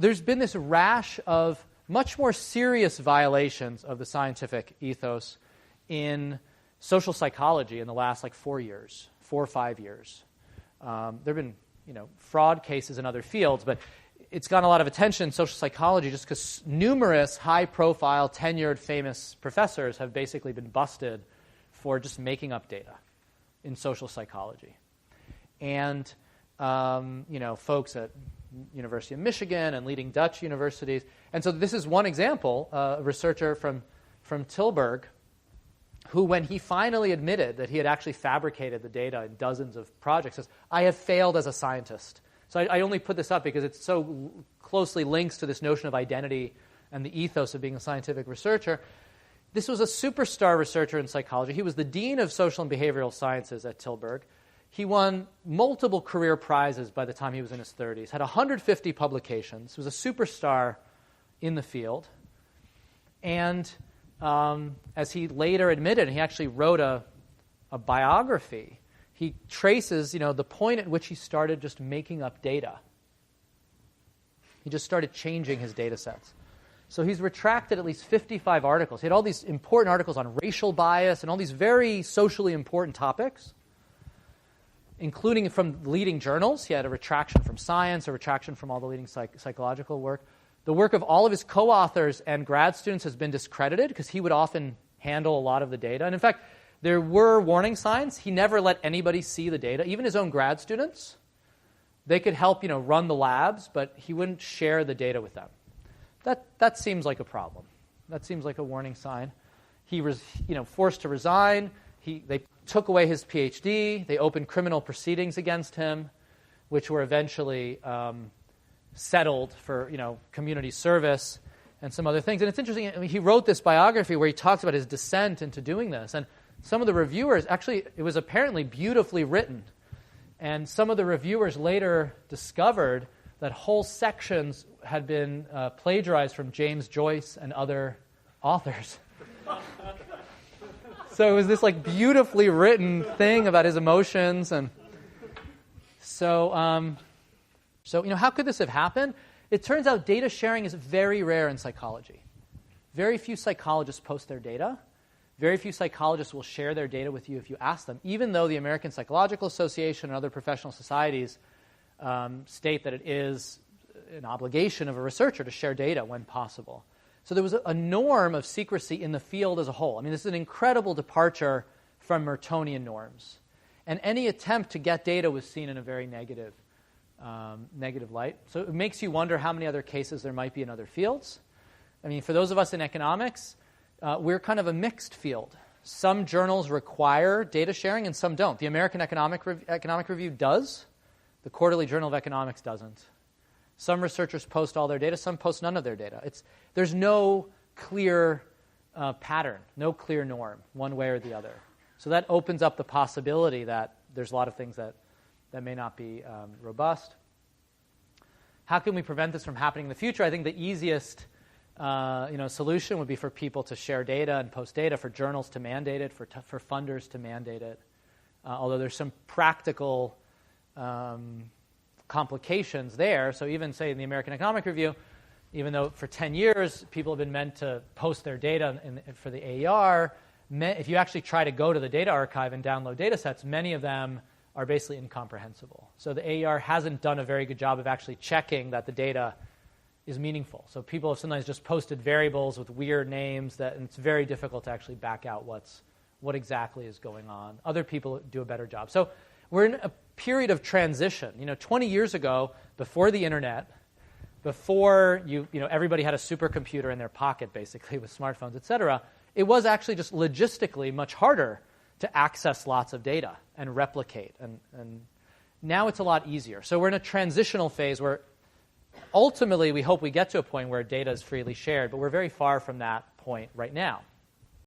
there's been this rash of much more serious violations of the scientific ethos in social psychology in the last 4 or 5 years. There have been fraud cases in other fields, but it's gotten a lot of attention in social psychology just because numerous high-profile, tenured, famous professors have basically been busted for just making up data in social psychology. And folks at University of Michigan and leading Dutch universities. And so this is one example, a researcher from Tilburg, who, when he finally admitted that he had actually fabricated the data in dozens of projects, says, "I have failed as a scientist." So I only put this up because it so closely links to this notion of identity and the ethos of being a scientific researcher. This was a superstar researcher in psychology. He was the dean of social and behavioral sciences at Tilburg. He won multiple career prizes by the time he was in his 30s, had 150 publications, was a superstar in the field. And as he later admitted, he actually wrote a biography. He traces, the point at which he started just making up data. He just started changing his data sets. So he's retracted at least 55 articles. He had all these important articles on racial bias and all these very socially important topics, including from leading journals. He had a retraction from Science, a retraction from all the leading psychological work. The work of all of his co-authors and grad students has been discredited because he would often handle a lot of the data. And in fact, there were warning signs. He never let anybody see the data, even his own grad students. They could help, run the labs, but he wouldn't share the data with them. That seems like a problem. That seems like a warning sign. He was, forced to resign. They took away his PhD. They opened criminal proceedings against him, which were eventually settled for, community service and some other things. And it's interesting. He wrote this biography where he talks about his descent into doing this. And some of the reviewers, actually, it was apparently beautifully written. And some of the reviewers later discovered that whole sections had been plagiarized from James Joyce and other authors. So it was this beautifully written thing about his emotions. And so how could this have happened? It turns out data sharing is very rare in psychology. Very few psychologists post their data. Very few psychologists will share their data with you if you ask them, even though the American Psychological Association and other professional societies state that it is an obligation of a researcher to share data when possible. So there was a norm of secrecy in the field as a whole. I mean, this is an incredible departure from Mertonian norms. And any attempt to get data was seen in a very negative light. So it makes you wonder how many other cases there might be in other fields. I mean, for those of us in economics, we're kind of a mixed field. Some journals require data sharing and some don't. The American Economic Review does. The Quarterly Journal of Economics doesn't. Some researchers post all their data, some post none of their data. There's no clear pattern, no clear norm, one way or the other. So that opens up the possibility that there's a lot of things that may not be robust. How can we prevent this from happening in the future? I think the easiest solution would be for people to share data and post data, for journals to mandate it, for funders to mandate it. Although there's some practical complications there. So even, say, in the American Economic Review, even though for 10 years people have been meant to post their data for the AER, if you actually try to go to the data archive and download data sets, many of them are basically incomprehensible. So the AER hasn't done a very good job of actually checking that the data is meaningful. So people have sometimes just posted variables with weird names and it's very difficult to actually back out what exactly is going on. Other people do a better job. So we're in a period of transition. 20 years ago, before the internet, before everybody had a supercomputer in their pocket, basically, with smartphones, et cetera, it was actually just logistically much harder to access lots of data and replicate. And now it's a lot easier. So we're in a transitional phase where ultimately we hope we get to a point where data is freely shared, but we're very far from that point right now.